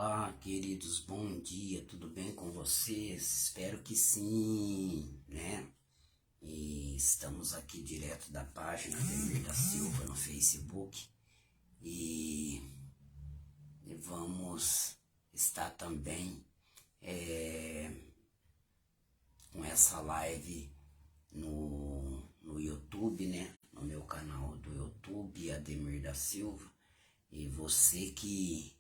Olá, queridos, bom dia, tudo bem com vocês? Espero que sim, né? E estamos aqui direto da página Ademir da Silva no Facebook e vamos estar também com essa live no YouTube, né? No meu canal do YouTube, Ademir da Silva. E você que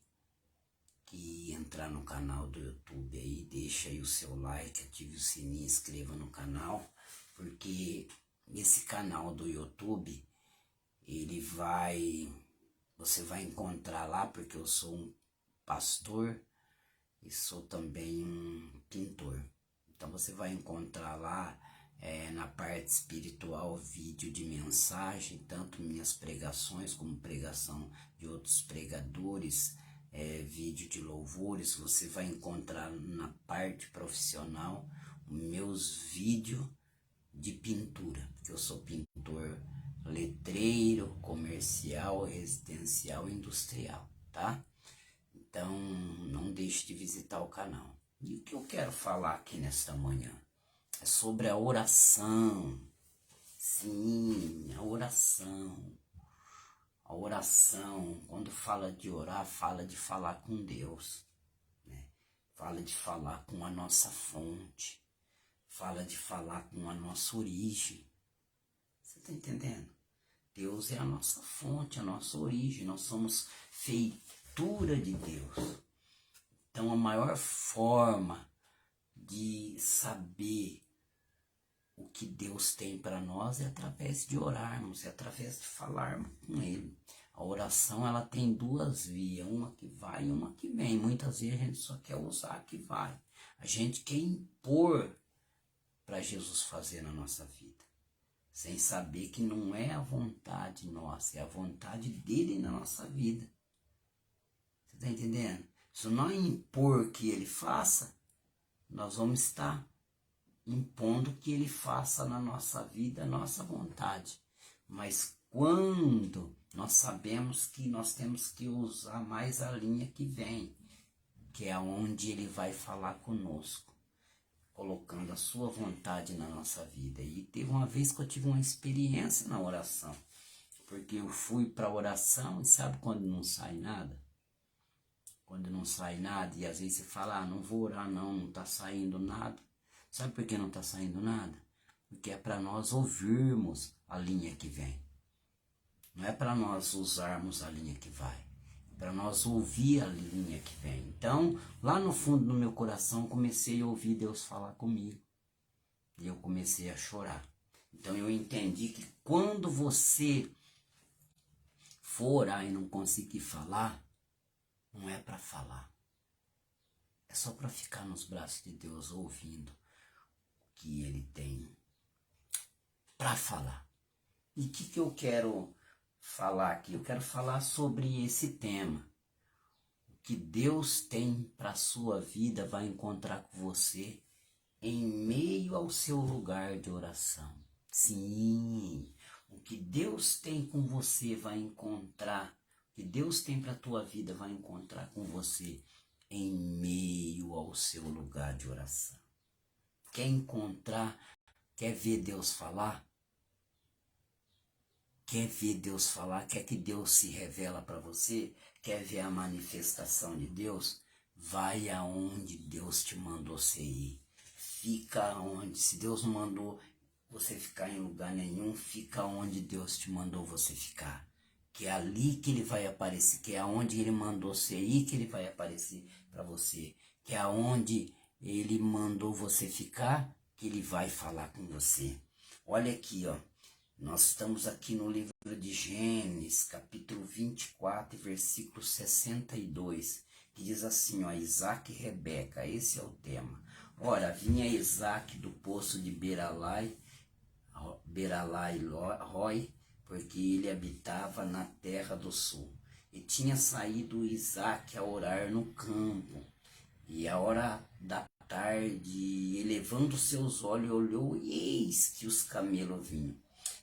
entrar no canal do YouTube aí, deixa aí o seu like, ative o sininho, inscreva no canal, porque esse canal do YouTube, você vai encontrar lá, porque eu sou um pastor e sou também um pintor. Então você vai encontrar lá na parte espiritual vídeo de mensagem, tanto minhas pregações como pregação de outros pregadores, vídeo de louvores. Você vai encontrar na parte profissional os meus vídeos de pintura, porque eu sou pintor letreiro, comercial, residencial e industrial, tá? Então não deixe de visitar o canal. E o que eu quero falar aqui nesta manhã é sobre a oração. Sim, a oração. A oração, quando fala de orar, fala de falar com Deus, né? Fala de falar com a nossa fonte, fala de falar com a nossa origem. Você está entendendo? Deus é a nossa fonte, a nossa origem, nós somos feitura de Deus. Então a maior forma de saber o que Deus tem para nós é através de orarmos, é através de falarmos com Ele. A oração, ela tem duas vias, uma que vai e uma que vem. Muitas vezes a gente só quer usar a que vai. A gente quer impor para Jesus fazer na nossa vida, sem saber que não é a vontade nossa, é a vontade dele na nossa vida. Você está entendendo? Se nós impor que ele faça, nós vamos estar impondo que ele faça na nossa vida a nossa vontade. Mas quando nós sabemos que nós temos que usar mais a linha que vem, que é onde ele vai falar conosco, colocando a sua vontade na nossa vida. E teve uma vez que eu tive uma experiência na oração, porque eu fui para a oração e sabe quando não sai nada? Quando não sai nada e às vezes você fala, não vou orar não está saindo nada. Sabe por que não está saindo nada? Porque é para nós ouvirmos a linha que vem. Não é para nós usarmos a linha que vai. É para nós ouvir a linha que vem. Então, lá no fundo do meu coração, comecei a ouvir Deus falar comigo. E eu comecei a chorar. Então, eu entendi que quando você for orar e não conseguir falar, não é para falar. É só para ficar nos braços de Deus ouvindo que ele tem para falar. E o que eu quero falar aqui? Eu quero falar sobre esse tema. O que Deus tem para a sua vida vai encontrar com você em meio ao seu lugar de oração. Sim, o que Deus tem com você vai encontrar, o que Deus tem para a tua vida vai encontrar com você em meio ao seu lugar de oração. Quer encontrar, quer ver Deus falar? Quer ver Deus falar? Quer que Deus se revela para você? Quer ver a manifestação de Deus? Vai aonde Deus te mandou você ir. Fica onde, se Deus não mandou você ficar em lugar nenhum, fica onde Deus te mandou você ficar. Que é ali que ele vai aparecer, que é aonde ele mandou você ir que ele vai aparecer para você. Que é aonde ele mandou você ficar, que ele vai falar com você. Olha aqui, ó. Nós estamos aqui no livro de Gênesis, capítulo 24, versículo 62, que diz assim, ó, Isaac e Rebeca, esse é o tema. Ora, vinha Isaac do poço de Beralai Roi, porque ele habitava na terra do sul. E tinha saído Isaac a orar no campo. E a hora da tarde, elevando seus olhos, olhou, e eis que os camelos vinham.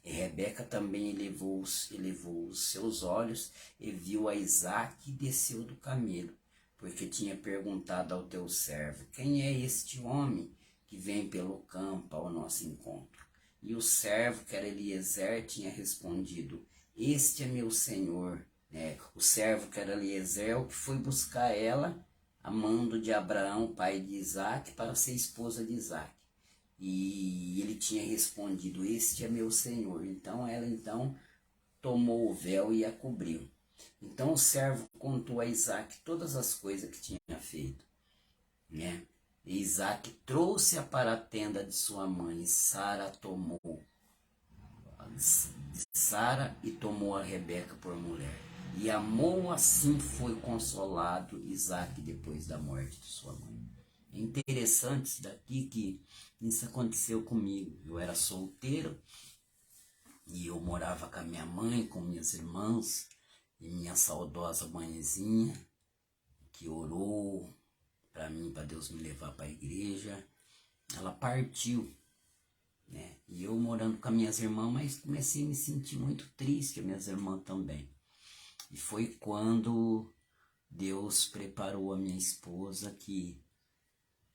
E Rebeca também elevou os seus olhos e viu a Isaque e desceu do camelo. porque tinha perguntado ao teu servo: quem é este homem que vem pelo campo ao nosso encontro? E o servo, que era Eliezer, tinha respondido: este é meu senhor. O servo, que era Eliezer, o que foi buscar ela, a mando de Abraão, pai de Isaque, para ser esposa de Isaque. E ele tinha respondido: este é meu senhor. Então ela tomou o véu e a cobriu. Então o servo contou a Isaque todas as coisas que tinha feito, E Isaque trouxe-a para a tenda de sua mãe, e Sara tomou a Rebeca por mulher. E amou, assim foi consolado Isaque depois da morte de sua mãe. É interessante isso daqui, que isso aconteceu comigo. Eu era solteiro e eu morava com a minha mãe, com minhas irmãs, e minha saudosa mãezinha, que orou para mim, para Deus me levar para a igreja. Ela partiu, E eu morando com as minhas irmãs, mas comecei a me sentir muito triste, as minhas irmãs também. E foi quando Deus preparou a minha esposa, que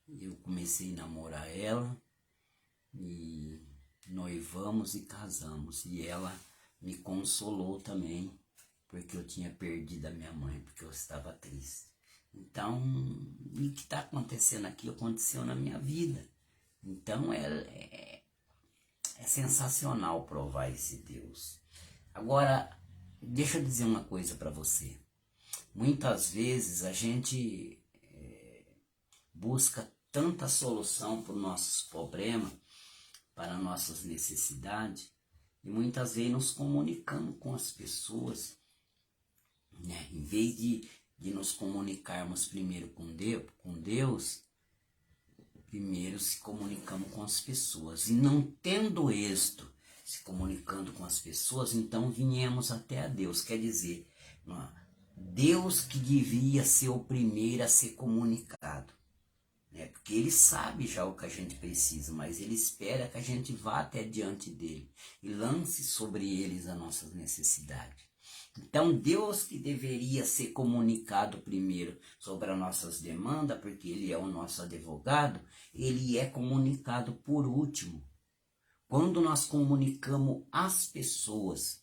eu comecei a namorar ela, e noivamos e casamos. E ela me consolou também, porque eu tinha perdido a minha mãe, porque eu estava triste. Então, o que está acontecendo aqui aconteceu na minha vida. Então, é sensacional provar esse Deus. Agora, deixa eu dizer uma coisa para você. Muitas vezes a gente busca tanta solução para os nossos problemas, para nossas necessidades, e muitas vezes nos comunicamos com as pessoas, Em vez de nos comunicarmos primeiro com Deus, primeiro se comunicamos com as pessoas. E não tendo êxito se comunicando com as pessoas, então viemos até a Deus. Quer dizer, Deus que devia ser o primeiro a ser comunicado. Porque ele sabe já o que a gente precisa, mas ele espera que a gente vá até diante dele e lance sobre eles as nossas necessidades. Então Deus que deveria ser comunicado primeiro sobre as nossas demandas, porque ele é o nosso advogado, ele é comunicado por último. Quando nós comunicamos às pessoas,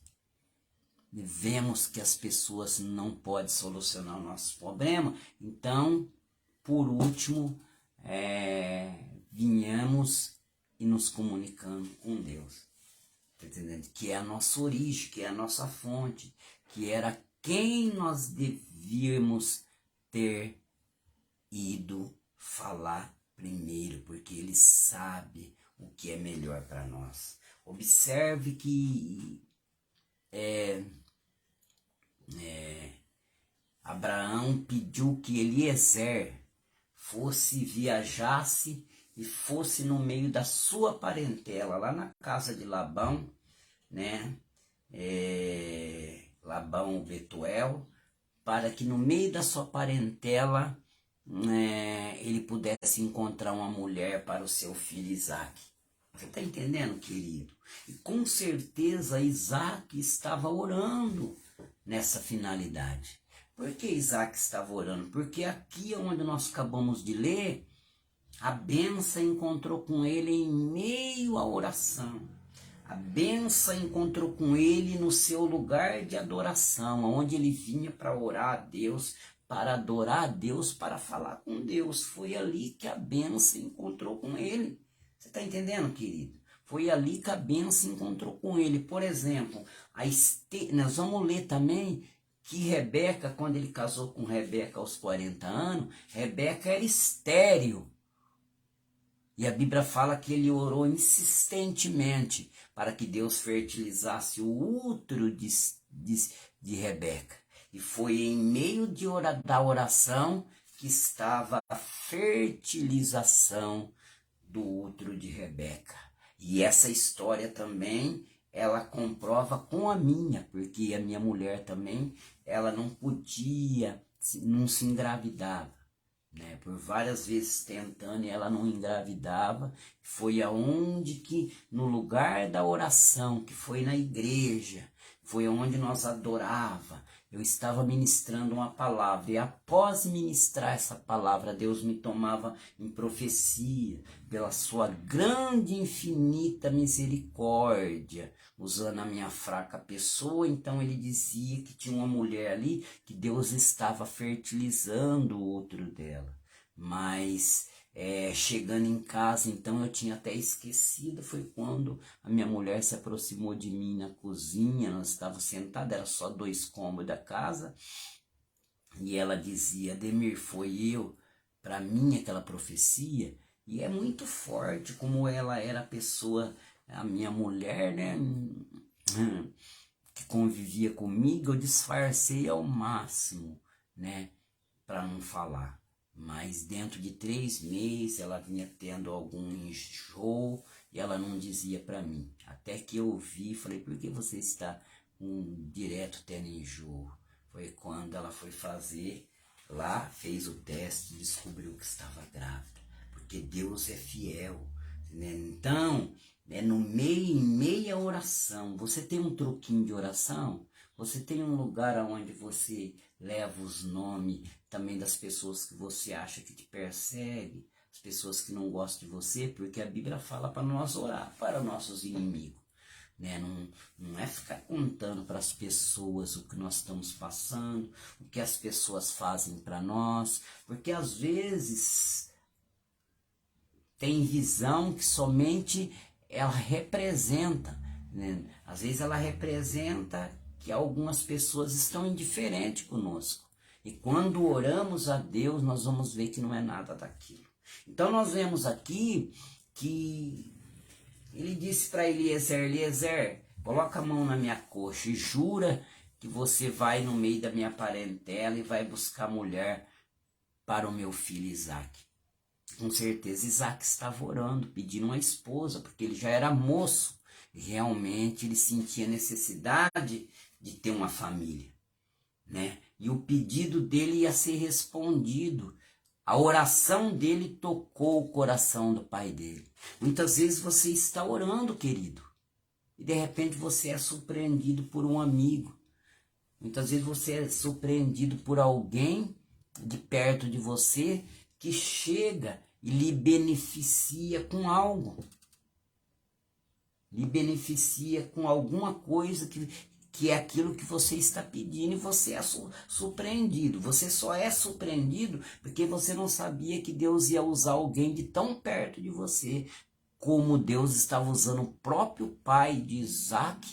vemos que as pessoas não podem solucionar o nosso problema, então, por último, vinhamos e nos comunicando com Deus. Tá entendendo? Que é a nossa origem, que é a nossa fonte, que era quem nós devíamos ter ido falar primeiro, porque ele sabe o que é melhor para nós. Observe que Abraão pediu que Eliezer viajasse e fosse no meio da sua parentela, lá na casa de Labão, Labão Betuel, para que no meio da sua parentela ele pudesse encontrar uma mulher para o seu filho Isaque. Você está entendendo, querido? E com certeza Isaque estava orando nessa finalidade. Por que Isaque estava orando? Porque aqui onde nós acabamos de ler, a bênção encontrou com ele em meio à oração. A bênção encontrou com ele no seu lugar de adoração, onde ele vinha para orar a Deus, para adorar a Deus, para falar com Deus. Foi ali que a bênção encontrou com ele. Você está entendendo, querido? Foi ali que a bênção encontrou com ele. Por exemplo, nós vamos ler também que Rebeca, quando ele casou com Rebeca aos 40 anos, Rebeca era estéril. E a Bíblia fala que ele orou insistentemente para que Deus fertilizasse o útero de Rebeca. E foi em meio da oração que estava a fertilização do útero de Rebeca. E essa história também, ela comprova com a minha, porque a minha mulher também, ela não podia, não se engravidava. Por várias vezes tentando e ela não engravidava. Foi aonde que, no lugar da oração, que foi na igreja, foi onde nós adorava, eu estava ministrando uma palavra, e após ministrar essa palavra, Deus me tomava em profecia, pela sua grande e infinita misericórdia, usando a minha fraca pessoa. Então ele dizia que tinha uma mulher ali, que Deus estava fertilizando o útero dela, mas chegando em casa, então eu tinha até esquecido, foi quando a minha mulher se aproximou de mim na cozinha, nós estávamos sentados, era só 2 cômodos da casa, e ela dizia: Ademir, foi eu, para mim aquela profecia, e é muito forte como ela era a pessoa, a minha mulher, né, que convivia comigo, eu disfarcei ao máximo, né, para não falar. Mas dentro de 3 meses ela vinha tendo algum enjoo e ela não dizia para mim. Até que eu vi, falei: por que você está direto tendo enjoo? Foi quando ela foi fazer lá, fez o teste e descobriu que estava grávida. Porque Deus é fiel, né? Então, no meio, em meia oração, você tem um truquinho de oração? Você tem um lugar onde você leva os nomes também das pessoas que você acha que te perseguem, as pessoas que não gostam de você, porque a Bíblia fala para nós orar para nossos inimigos, né? Não é ficar contando para as pessoas o que nós estamos passando, o que as pessoas fazem para nós, porque às vezes tem visão que somente ela representa, né? Às vezes ela representa que algumas pessoas estão indiferentes conosco. E quando oramos a Deus, nós vamos ver que não é nada daquilo. Então nós vemos aqui que ele disse para Eliezer: Eliezer, coloca a mão na minha coxa e jura que você vai no meio da minha parentela e vai buscar mulher para o meu filho Isaac. Com certeza Isaac estava orando, pedindo uma esposa, porque ele já era moço. E realmente ele sentia necessidade de ter uma família, né? E o pedido dele ia ser respondido. A oração dele tocou o coração do pai dele. Muitas vezes você está orando, querido, e de repente você é surpreendido por um amigo. Muitas vezes você é surpreendido por alguém de perto de você que chega e lhe beneficia com algo. Lhe beneficia com alguma coisa que é aquilo que você está pedindo, e você é surpreendido. Você só é surpreendido porque você não sabia que Deus ia usar alguém de tão perto de você, como Deus estava usando o próprio pai de Isaac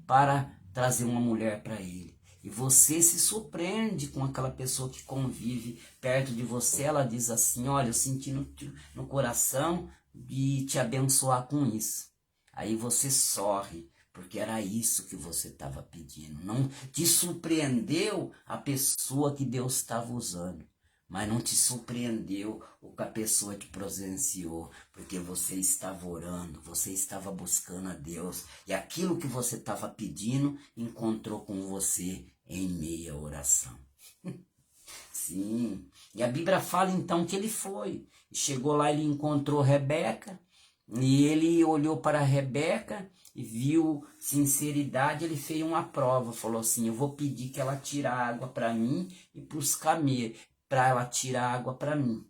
para trazer uma mulher para ele. E você se surpreende com aquela pessoa que convive perto de você. Ela diz assim: olha, eu senti no coração de te abençoar com isso. Aí você sorri, porque era isso que você estava pedindo. Não te surpreendeu a pessoa que Deus estava usando, mas não te surpreendeu o que a pessoa te presenciou, porque você estava orando, você estava buscando a Deus, e aquilo que você estava pedindo encontrou com você em meia oração. Sim, e a Bíblia fala então que ele foi, chegou lá, ele encontrou Rebeca, e ele olhou para Rebeca e viu sinceridade. Ele fez uma prova, falou assim: eu vou pedir que ela tire água para mim e para os camelos, para ela tirar água para mim.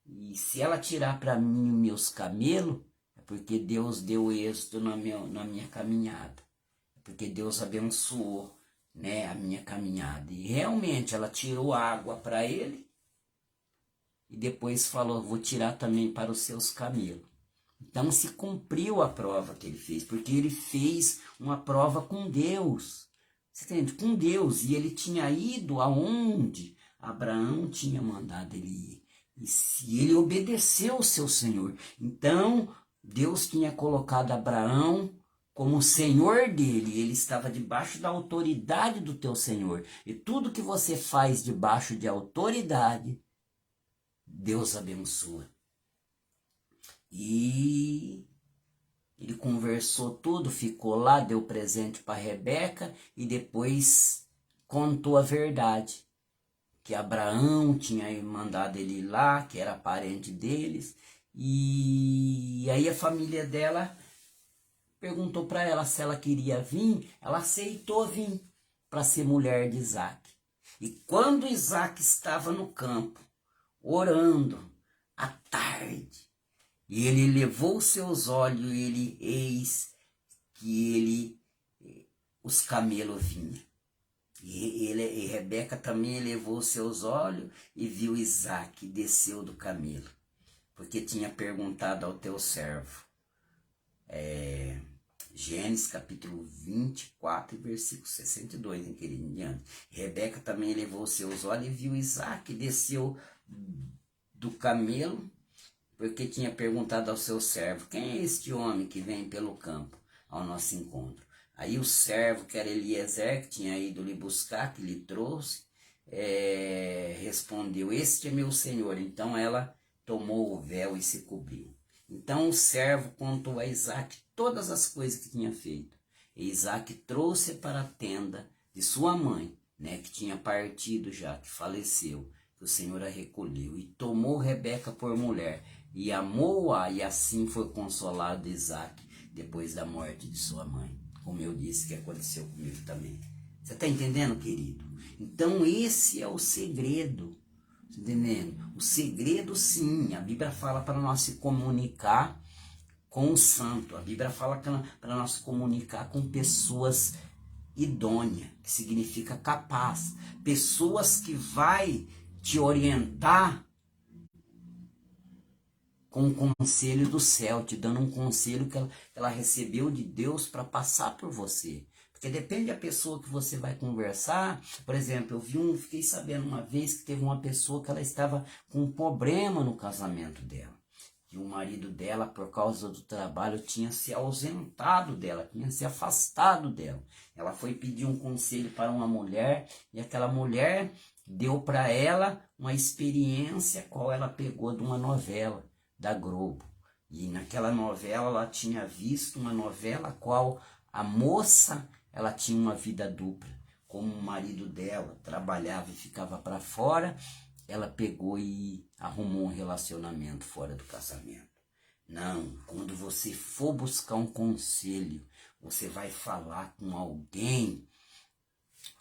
E se ela tirar para mim os meus camelos, é porque Deus deu êxito na minha caminhada, é porque Deus abençoou, né, a minha caminhada. E realmente ela tirou água para ele e depois falou: vou tirar também para os seus camelos. Então se cumpriu a prova que ele fez, porque ele fez uma prova com Deus. Você entende? Com Deus. E ele tinha ido aonde Abraão tinha mandado ele ir. E se ele obedeceu ao seu Senhor. Então Deus tinha colocado Abraão como Senhor dele. Ele estava debaixo da autoridade do teu Senhor. E tudo que você faz debaixo de autoridade, Deus abençoa. E ele conversou tudo, ficou lá, deu presente para Rebeca e depois contou a verdade, que Abraão tinha mandado ele ir lá, que era parente deles. E aí a família dela perguntou para ela se ela queria vir. Ela aceitou vir para ser mulher de Isaac. E quando Isaac estava no campo, orando, à tarde, e ele levou seus olhos, e eis que os camelos vinham. E Rebeca também elevou seus olhos e viu Isaac, desceu do camelo, porque tinha perguntado ao teu servo. Gênesis capítulo 24, versículo 62, em querido, em diante. Rebeca também elevou seus olhos e viu Isaac, desceu do camelo, porque tinha perguntado ao seu servo: quem é este homem que vem pelo campo ao nosso encontro? Aí o servo, que era Eliezer, que tinha ido lhe buscar, que lhe trouxe, respondeu: este é meu senhor. Então ela tomou o véu e se cobriu. Então o servo contou a Isaac todas as coisas que tinha feito. E Isaac trouxe para a tenda de sua mãe, que tinha partido já, que faleceu, que o Senhor a recolheu, e tomou Rebeca por mulher, e amou-a, e assim foi consolado Isaac depois da morte de sua mãe. Como eu disse que aconteceu comigo também. Você está entendendo, querido? Então esse é o segredo. Está entendendo? O segredo, sim, a Bíblia fala para nós se comunicar com o santo. A Bíblia fala para nós se comunicar com pessoas idôneas, que significa capaz. Pessoas que vai te orientar com o conselho do céu, te dando um conselho que ela recebeu de Deus para passar por você. Porque depende da pessoa que você vai conversar. Por exemplo, fiquei sabendo uma vez que teve uma pessoa que ela estava com um problema no casamento dela. E o marido dela, por causa do trabalho, tinha se ausentado dela, tinha se afastado dela. Ela foi pedir um conselho para uma mulher, e aquela mulher deu para ela uma experiência qual ela pegou de uma novela da Globo. E naquela novela ela tinha visto uma novela qual a moça, ela tinha uma vida dupla. Como o marido dela trabalhava e ficava para fora, ela pegou e arrumou um relacionamento fora do casamento. Não, quando você for buscar um conselho, você vai falar com alguém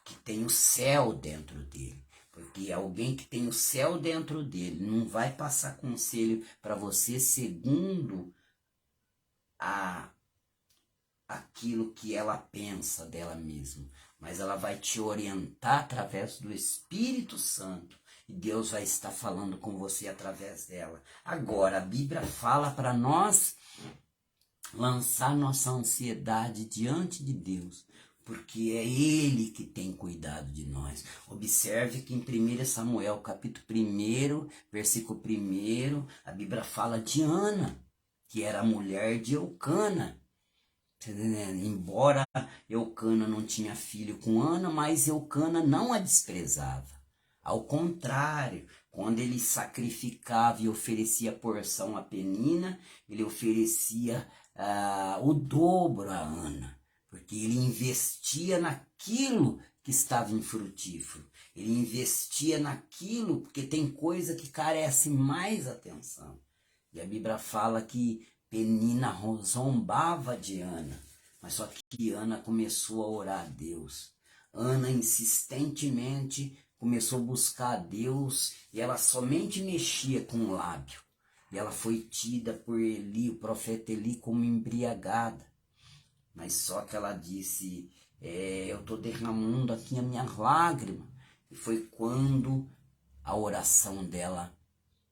que tem o céu dentro dele. Porque alguém que tem o céu dentro dele não vai passar conselho para você segundo aquilo que ela pensa dela mesma. Mas ela vai te orientar através do Espírito Santo. E Deus vai estar falando com você através dela. Agora, a Bíblia fala para nós lançar nossa ansiedade diante de Deus, porque é Ele que tem cuidado de nós. Observe que em 1 Samuel, capítulo 1, versículo 1, a Bíblia fala de Ana, que era a mulher de Eucana. Embora Eucana não tinha filho com Ana, mas Eucana não a desprezava. Ao contrário, quando ele sacrificava e oferecia porção a Penina, ele oferecia o dobro a Ana, porque ele investia naquilo que estava infrutífero. Ele investia naquilo, porque tem coisa que carece mais atenção. E a Bíblia fala que Penina zombava de Ana, mas só que Ana começou a orar a Deus. Ana insistentemente começou a buscar a Deus, e ela somente mexia com o lábio. E ela foi tida por Eli, o profeta Eli, como embriagada. Mas só que ela disse, eu estou derramando aqui a minha lágrima. E foi quando a oração dela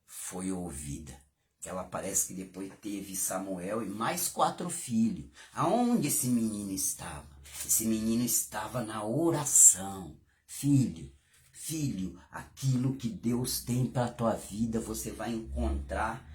foi ouvida. Ela parece que depois teve Samuel e mais 4 filhos. Aonde esse menino estava? Esse menino estava na oração. Filho, aquilo que Deus tem para a tua vida, você vai encontrar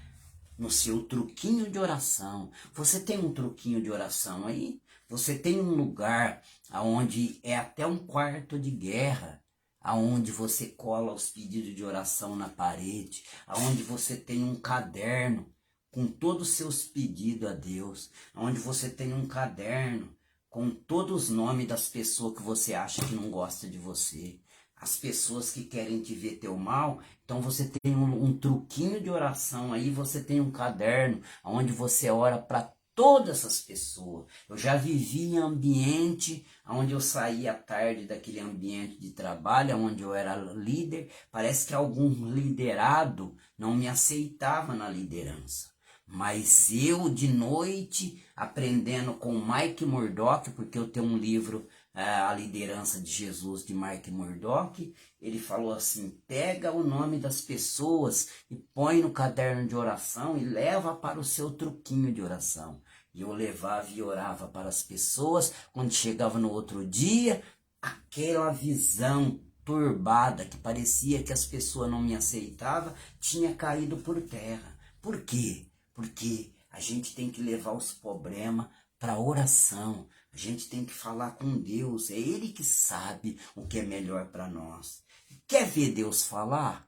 no seu truquinho de oração. Você tem um truquinho de oração aí? Você tem um lugar onde é até um quarto de guerra, aonde você cola os pedidos de oração na parede, aonde você tem um caderno com todos os seus pedidos a Deus, aonde você tem um caderno com todos os nomes das pessoas que você acha que não gosta de você, as pessoas que querem te ver teu mal. Então você tem um truquinho de oração aí, você tem um caderno onde você ora para todas essas pessoas. Eu já vivi em ambiente onde eu saía à tarde daquele ambiente de trabalho, onde eu era líder. Parece que algum liderado não me aceitava na liderança. Mas eu, de noite, aprendendo com Mike Murdock, porque eu tenho um livro, A Liderança de Jesus, de Mike Murdock, ele falou assim: pega o nome das pessoas e põe no caderno de oração e leva para o seu truquinho de oração. E eu levava e orava para as pessoas. Quando chegava no outro dia, aquela visão turbada que parecia que as pessoas não me aceitavam, tinha caído por terra. Por quê? Porque a gente tem que levar os problemas para a oração. A gente tem que falar com Deus. É Ele que sabe o que é melhor para nós. Quer ver Deus falar?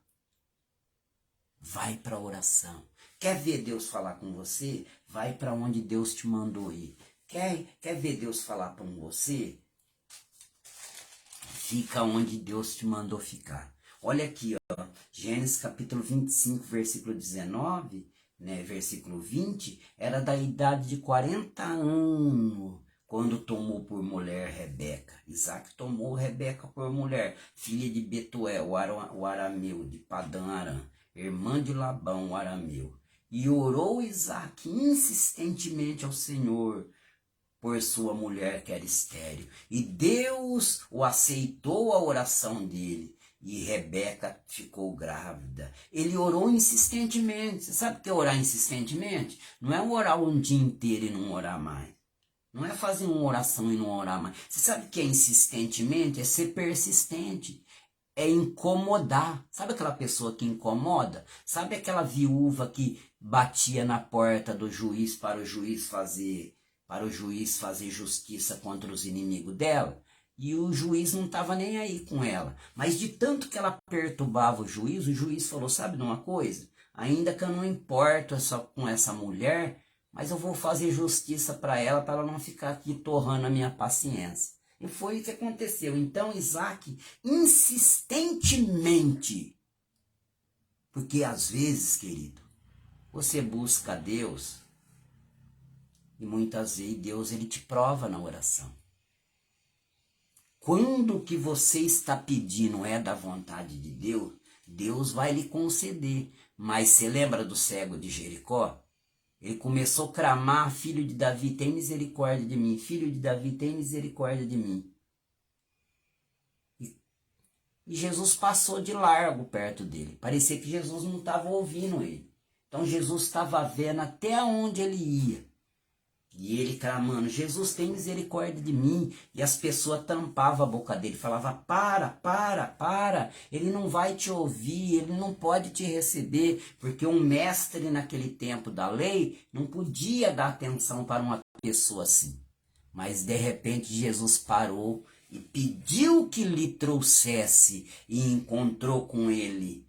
Vai para a oração. Quer ver Deus falar com você? Vai para onde Deus te mandou ir. Quer ver Deus falar com você? Fica onde Deus te mandou ficar. Olha aqui, ó, Gênesis capítulo 25, versículo 19, né, versículo 20, era da idade de 40 anos, quando tomou por mulher Rebeca. Isaac tomou Rebeca por mulher, filha de Betuel, o arameu, de Padã Aram, irmã de Labão, o arameu. E orou Isaac insistentemente ao Senhor por sua mulher que era estéril. E Deus o aceitou a oração dele. E Rebeca ficou grávida. Ele orou insistentemente. Você sabe o que é orar insistentemente? Não é orar um dia inteiro e não orar mais. Não é fazer uma oração e não orar mais. Você sabe o que é insistentemente? É ser persistente. É incomodar. Sabe aquela pessoa que incomoda? Sabe aquela viúva que batia na porta do juiz para o juiz fazer justiça contra os inimigos dela? E o juiz não estava nem aí com ela. Mas de tanto que ela perturbava o juiz falou: sabe de uma coisa? Ainda que eu não importo com essa mulher, mas eu vou fazer justiça para ela não ficar aqui torrando a minha paciência. E foi o que aconteceu. Então Isaac insistentemente, porque às vezes, querido, você busca a Deus e muitas vezes Deus ele te prova na oração. Quando o que você está pedindo é da vontade de Deus, Deus vai lhe conceder. Mas você lembra do cego de Jericó? Ele começou a clamar: filho de Davi, tem misericórdia de mim. Filho de Davi, tem misericórdia de mim. E Jesus passou de largo perto dele. Parecia que Jesus não estava ouvindo ele. Então Jesus estava vendo até onde ele ia. E ele clamando: Jesus, tem misericórdia de mim. E as pessoas tampavam a boca dele. Falavam: para. Ele não vai te ouvir, ele não pode te receber. Porque um mestre naquele tempo da lei não podia dar atenção para uma pessoa assim. Mas de repente Jesus parou e pediu que lhe trouxesse e encontrou com ele.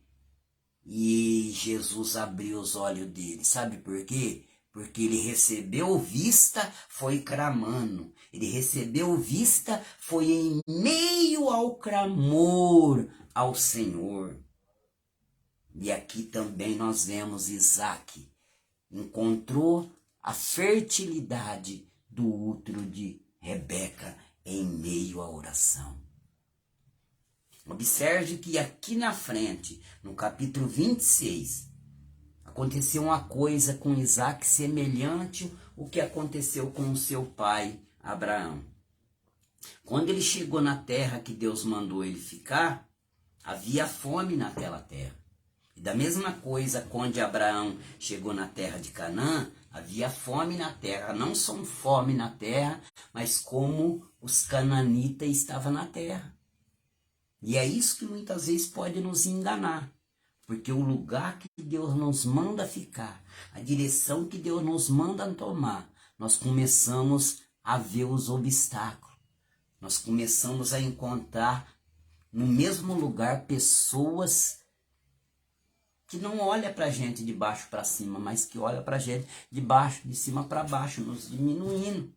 E Jesus abriu os olhos dele. Sabe por quê? Porque ele recebeu vista, foi clamando. Ele recebeu vista, foi em meio ao clamor ao Senhor. E aqui também nós vemos Isaac. Encontrou a fertilidade do útero de Rebeca em meio à oração. Observe que aqui na frente, no capítulo 26, aconteceu uma coisa com Isaac semelhante ao que aconteceu com o seu pai, Abraão. Quando ele chegou na terra que Deus mandou ele ficar, havia fome naquela terra. E da mesma coisa, quando Abraão chegou na terra de Canaã, havia fome na terra. Não só fome na terra, mas como os cananitas estavam na terra. E é isso que muitas vezes pode nos enganar. Porque o lugar que Deus nos manda ficar, a direção que Deus nos manda tomar, nós começamos a ver os obstáculos. Nós começamos a encontrar no mesmo lugar pessoas que não olham para a gente de baixo para cima, mas que olham para a gente de cima para baixo, nos diminuindo.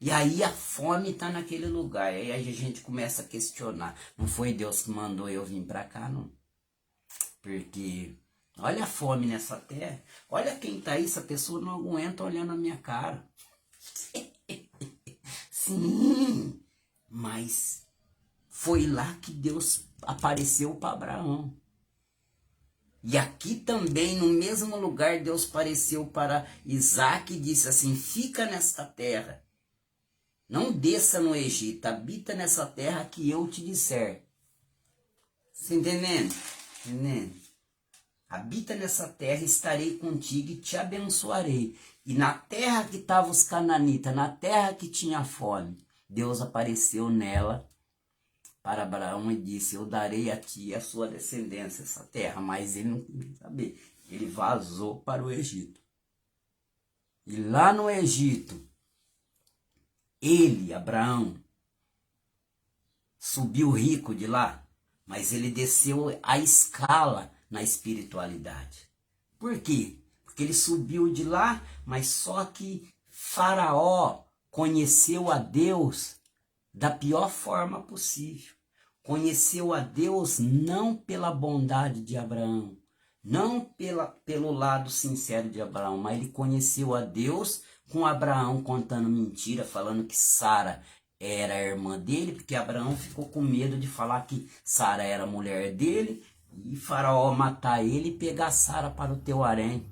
E aí a fome está naquele lugar. E aí a gente começa a questionar: não foi Deus que mandou eu vir para cá, não? Porque Olha a fome nessa terra. Olha quem está aí, essa pessoa não aguenta olhando a minha cara. Sim, mas foi lá que Deus apareceu para Abraão. E aqui também, no mesmo lugar, Deus apareceu para Isaac e disse assim: fica nesta terra. Não desça no Egito, habita nessa terra que eu te disser. Você entendendo? Entendendo? Habita nessa terra, estarei contigo e te abençoarei. E na terra que estavam os cananitas, na terra que tinha fome, Deus apareceu nela para Abraão e disse: eu darei a ti e a sua descendência essa terra. Mas ele não queria saber. Ele vazou para o Egito. E lá no Egito, ele, Abraão, subiu rico de lá, mas ele desceu a escala na espiritualidade. Por quê? Porque ele subiu de lá, mas só que Faraó conheceu a Deus da pior forma possível. Conheceu a Deus não pela bondade de Abraão, não pelo lado sincero de Abraão, mas ele conheceu a Deus com Abraão contando mentira, falando que Sara era a irmã dele, porque Abraão ficou com medo de falar que Sara era a mulher dele, e Faraó matar ele e pegar Sara para o teu harém.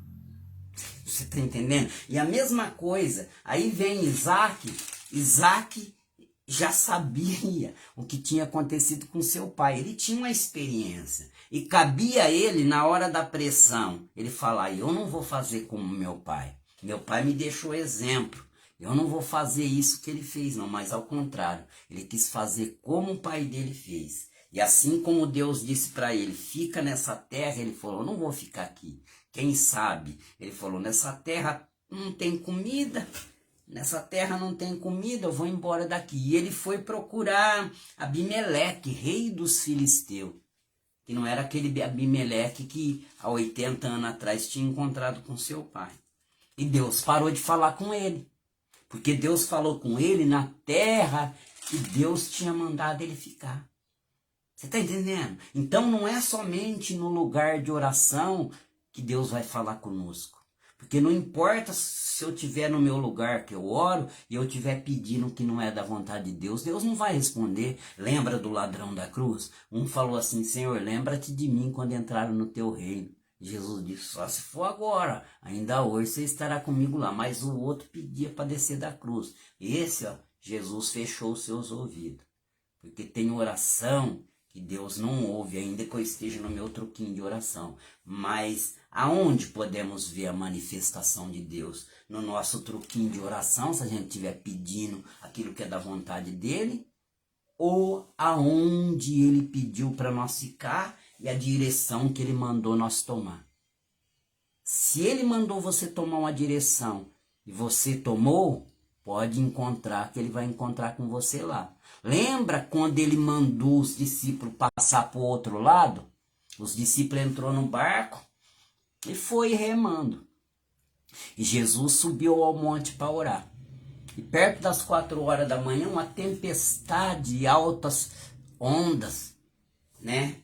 Você está entendendo? E a mesma coisa, aí vem Isaac já sabia o que tinha acontecido com seu pai. Ele tinha uma experiência. E cabia a ele, na hora da pressão, ele falar: eu não vou fazer como meu pai. Meu pai me deixou exemplo. Eu não vou fazer isso que ele fez, não. Mas ao contrário, ele quis fazer como o pai dele fez. E assim como Deus disse para ele: fica nessa terra, ele falou: eu não vou ficar aqui. Quem sabe? Ele falou: nessa terra não tem comida. Nessa terra não tem comida, eu vou embora daqui. E ele foi procurar Abimeleque, rei dos filisteus. Que não era aquele Abimeleque que há 80 anos atrás tinha encontrado com seu pai. E Deus parou de falar com ele. Porque Deus falou com ele na terra que Deus tinha mandado ele ficar. Você está entendendo? Então não é somente no lugar de oração que Deus vai falar conosco. Porque não importa se eu estiver no meu lugar que eu oro e eu estiver pedindo que não é da vontade de Deus, Deus não vai responder. Lembra do ladrão da cruz? Um falou assim: Senhor, lembra-te de mim quando entraram no teu reino. Jesus disse: só se for agora, ainda hoje você estará comigo lá. Mas o outro pedia para descer da cruz. Esse, ó, Jesus fechou os seus ouvidos. Porque tem oração que Deus não ouve, ainda que eu esteja no meu truquinho de oração. Mas aonde podemos ver a manifestação de Deus? No nosso truquinho de oração, se a gente estiver pedindo aquilo que é da vontade dele, ou aonde ele pediu para nós ficar e a direção que ele mandou nós tomar. Se ele mandou você tomar uma direção e você tomou, pode encontrar, que ele vai encontrar com você lá. Lembra quando ele mandou os discípulos passar para o outro lado? Os discípulos entrou no barco e foi remando. E Jesus subiu ao monte para orar. E perto das 4 horas da manhã, uma tempestade e altas ondas, né,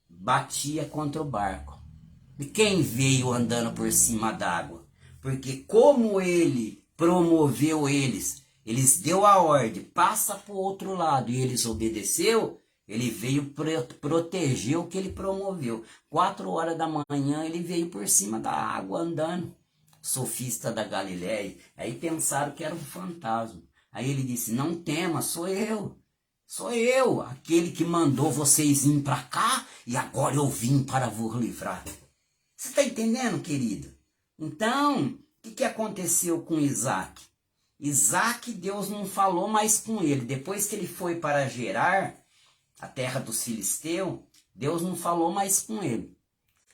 batia contra o barco. E quem veio andando por cima d'água? Porque como ele promoveu eles deu a ordem: passa para o outro lado, e eles obedeceu, ele veio proteger o que ele promoveu. 4 horas da manhã ele veio por cima da água andando. Sofista da Galileia. Aí pensaram que era um fantasma. Aí ele disse: não tema, sou eu, aquele que mandou vocês ir para cá, e agora eu vim para vos livrar. Você está entendendo, querido? Então, o que aconteceu com Isaac? Isaac, Deus não falou mais com ele. Depois que ele foi para Gerar, a terra dos filisteus, Deus não falou mais com ele.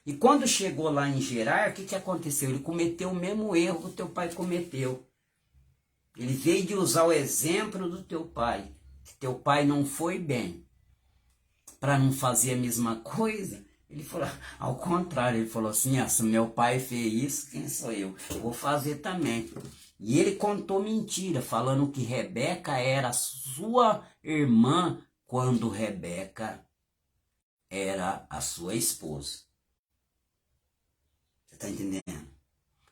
E quando chegou lá em Gerar, o que aconteceu? Ele cometeu o mesmo erro que o teu pai cometeu. Ele veio de usar o exemplo do teu pai. Que teu pai não foi bem. Para não fazer a mesma coisa, ele falou, ao contrário, ele falou assim: se meu pai fez isso, quem sou eu? Eu vou fazer também. E ele contou mentira, falando que Rebeca era sua irmã, quando Rebeca era a sua esposa. Você está entendendo?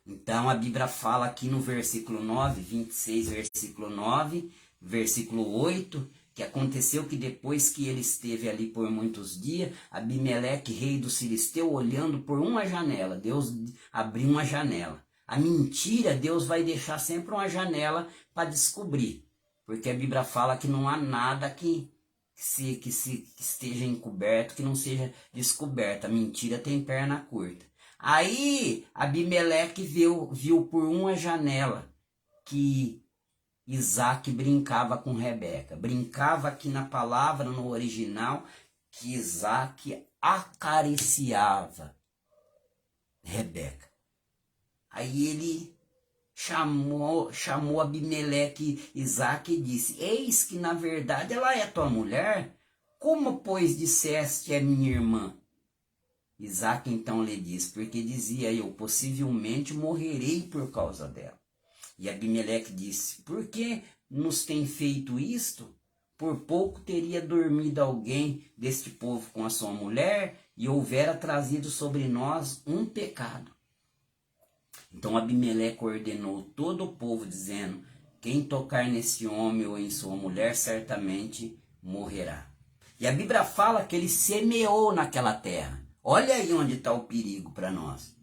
Então a Bíblia fala aqui no versículo 9, 26, versículo 9, versículo 8, que aconteceu que depois que ele esteve ali por muitos dias, Abimeleque, rei dos filisteus, olhando por uma janela, Deus abriu uma janela. A mentira, Deus vai deixar sempre uma janela para descobrir, porque a Bíblia fala que não há nada que esteja encoberto, que não seja descoberto. A mentira tem perna curta. Aí Abimeleque viu por uma janela que Isaac brincava com Rebeca. Brincava aqui na palavra, no original, que Isaac acariciava Rebeca. Aí ele chamou Abimeleque Isaac e disse: eis que na verdade ela é tua mulher, como pois disseste é minha irmã? Isaac então lhe disse: porque dizia eu, possivelmente morrerei por causa dela. E Abimeleque disse: por que nos tem feito isto? Por pouco teria dormido alguém deste povo com a sua mulher e houvera trazido sobre nós um pecado. Então Abimeleque ordenou todo o povo, dizendo: quem tocar nesse homem ou em sua mulher certamente morrerá. E a Bíblia fala que ele semeou naquela terra. Olha aí onde está o perigo para nós.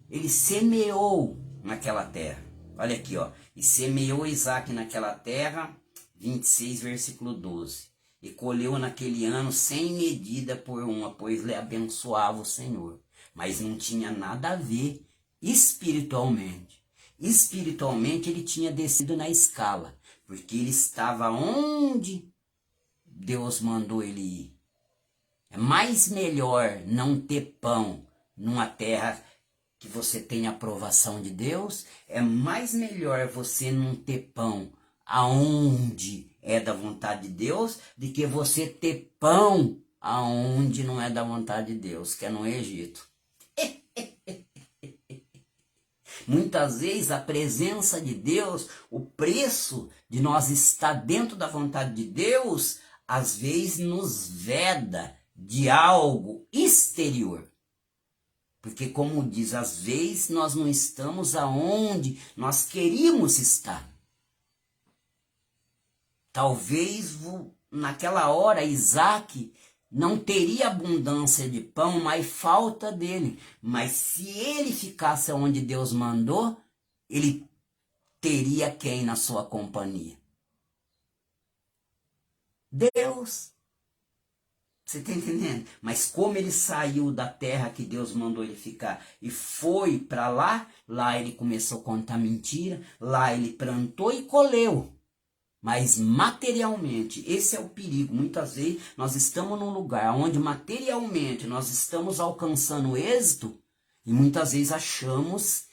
Ele semeou naquela terra. Olha aqui, ó. E semeou Isaac naquela terra, 26, versículo 12. E colheu naquele ano 100 medida por uma, pois lhe abençoava o Senhor. Mas não tinha nada a ver espiritualmente. Espiritualmente ele tinha descido na escala, porque ele estava onde Deus mandou ele ir. É mais melhor não ter pão numa terra que você tem a aprovação de Deus. É mais melhor você não ter pão aonde é da vontade de Deus, do que você ter pão aonde não é da vontade de Deus, que é no Egito. Muitas vezes a presença de Deus, o preço de nós estar dentro da vontade de Deus, às vezes nos veda de algo exterior. Porque, como diz, às vezes nós não estamos aonde nós queríamos estar. Talvez naquela hora Isaac não teria abundância de pão, mas falta dele. Mas se ele ficasse onde Deus mandou, ele teria quem na sua companhia? Deus. Você está entendendo? Mas como ele saiu da terra que Deus mandou ele ficar e foi para lá ele começou a contar mentira, lá ele plantou e colheu. Mas materialmente, esse é o perigo. Muitas vezes nós estamos num lugar onde materialmente nós estamos alcançando êxito e muitas vezes achamos,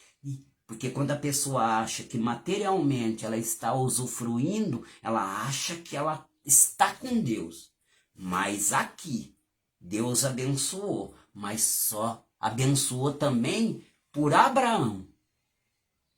porque quando a pessoa acha que materialmente ela está usufruindo, ela acha que ela está com Deus. Mas aqui, Deus abençoou, mas só abençoou também por Abraão,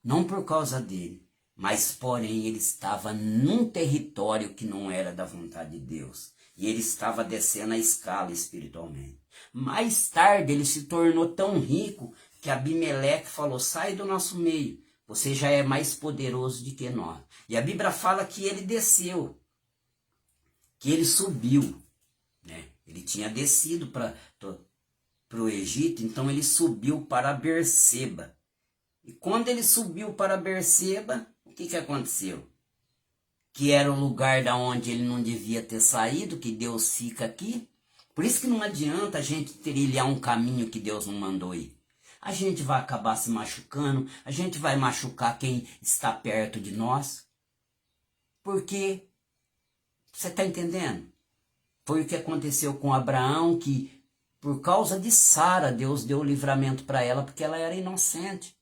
não por causa dele. Mas, porém, ele estava num território que não era da vontade de Deus. E ele estava descendo a escala espiritualmente. Mais tarde, ele se tornou tão rico que Abimeleque falou: sai do nosso meio, você já é mais poderoso do que nós. E a Bíblia fala que ele desceu, que ele subiu. Né? Ele tinha descido para o Egito, então ele subiu para Berseba. E quando ele subiu para Berseba, o que aconteceu? Que era o lugar da onde ele não devia ter saído, que Deus fica aqui. Por isso que não adianta a gente trilhar um caminho que Deus não mandou ir. A gente vai acabar se machucando, a gente vai machucar quem está perto de nós. Porque, você está entendendo? Foi o que aconteceu com Abraão, que por causa de Sara, Deus deu o livramento para ela, porque ela era inocente.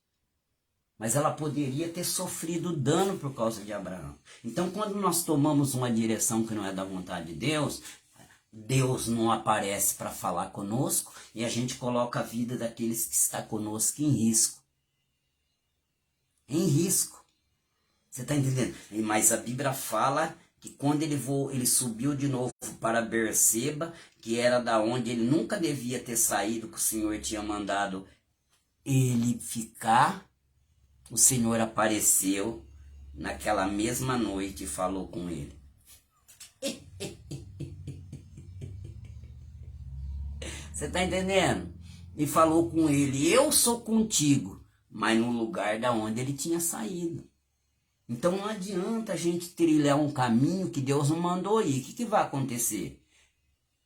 Mas ela poderia ter sofrido dano por causa de Abraão. Então, quando nós tomamos uma direção que não é da vontade de Deus, Deus não aparece para falar conosco e a gente coloca a vida daqueles que estão conosco em risco. Em risco. Você está entendendo? Mas a Bíblia fala que quando ele subiu de novo para Berseba, que era da onde ele nunca devia ter saído, que o Senhor tinha mandado ele ficar, o Senhor apareceu naquela mesma noite e falou com ele. Você está entendendo? E falou com ele, eu sou contigo, mas no lugar da onde ele tinha saído. Então não adianta a gente trilhar um caminho que Deus não mandou ir. O que vai acontecer?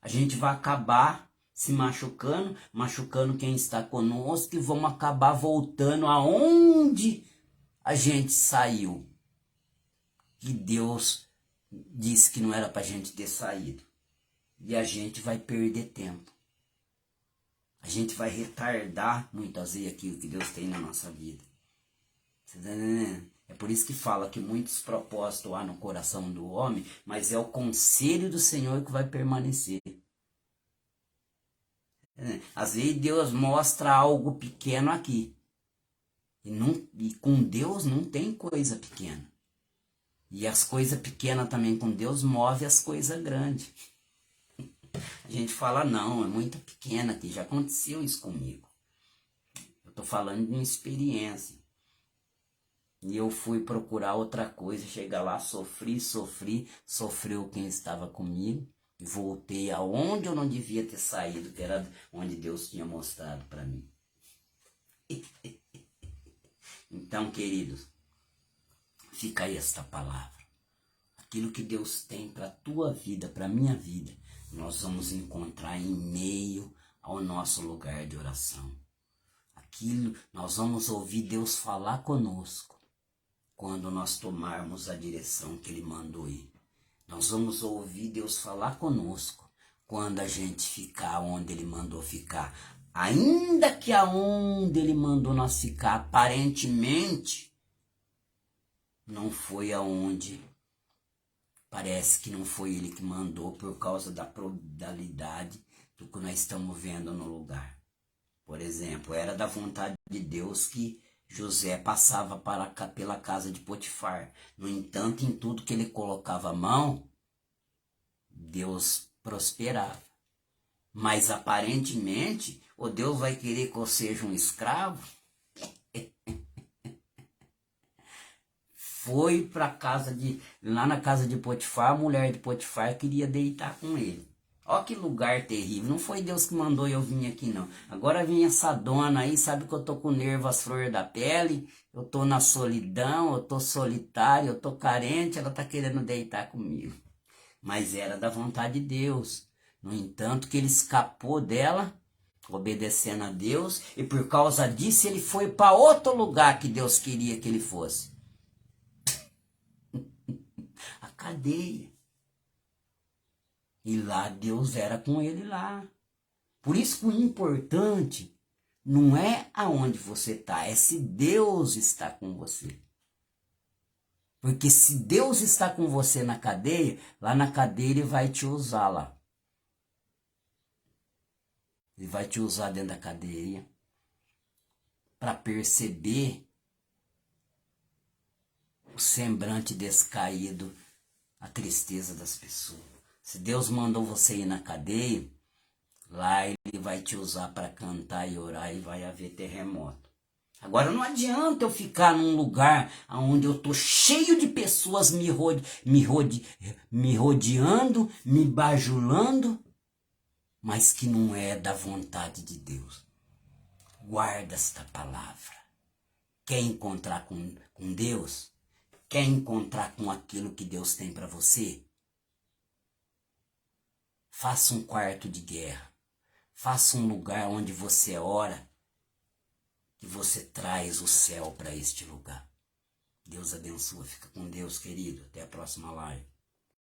A gente vai acabar se machucando, machucando quem está conosco e vamos acabar voltando aonde a gente saiu. Que Deus disse que não era para a gente ter saído. E a gente vai perder tempo. A gente vai retardar muitas vezes aquilo que Deus tem na nossa vida. Você tá entendendo? É por isso que fala que muitos propósitos há no coração do homem, mas é o conselho do Senhor que vai permanecer. Às vezes Deus mostra algo pequeno aqui. E com Deus não tem coisa pequena. E as coisas pequenas também com Deus movem as coisas grandes. A gente fala, não, é muito pequena aqui, já aconteceu isso comigo. Eu estou falando de uma experiência. E eu fui procurar outra coisa, chegar lá, sofreu quem estava comigo. E voltei aonde eu não devia ter saído, que era onde Deus tinha mostrado para mim. Então, queridos, fica aí esta palavra. Aquilo que Deus tem para a tua vida, para a minha vida, nós vamos encontrar em meio ao nosso lugar de oração. Aquilo, nós vamos ouvir Deus falar conosco quando nós tomarmos a direção que Ele mandou ir. Nós vamos ouvir Deus falar conosco quando a gente ficar onde Ele mandou ficar. Ainda que aonde Ele mandou nós ficar, aparentemente, não foi aonde, parece que não foi Ele que mandou por causa da probabilidade do que nós estamos vendo no lugar. Por exemplo, era da vontade de Deus que José passava pela casa de Potifar. No entanto, em tudo que ele colocava a mão, Deus prosperava. Mas aparentemente, o Deus vai querer que eu seja um escravo? Foi para lá na casa de Potifar, a mulher de Potifar queria deitar com ele. Ó que lugar terrível, não foi Deus que mandou eu vir aqui não. Agora vem essa dona aí, sabe que eu tô com nervo às flores da pele, eu tô na solidão, eu tô solitário, eu tô carente, ela tá querendo deitar comigo. Mas era da vontade de Deus. No entanto, que ele escapou dela, obedecendo a Deus, e por causa disso ele foi para outro lugar que Deus queria que ele fosse. A cadeia. E lá Deus era com ele lá. Por isso que o importante não é aonde você está, é se Deus está com você. Porque se Deus está com você na cadeia, lá na cadeia Ele vai te usar lá. Ele vai te usar dentro da cadeia para perceber o semblante descaído, a tristeza das pessoas. Se Deus mandou você ir na cadeia, lá Ele vai te usar para cantar e orar e vai haver terremoto. Agora não adianta eu ficar num lugar onde eu estou cheio de pessoas me rodeando, me bajulando, mas que não é da vontade de Deus. Guarda esta palavra. Quer encontrar com Deus? Quer encontrar com aquilo que Deus tem para você? Faça um quarto de guerra. Faça um lugar onde você ora, que você traz o céu para este lugar. Deus abençoe. Fica com Deus, querido. Até a próxima live.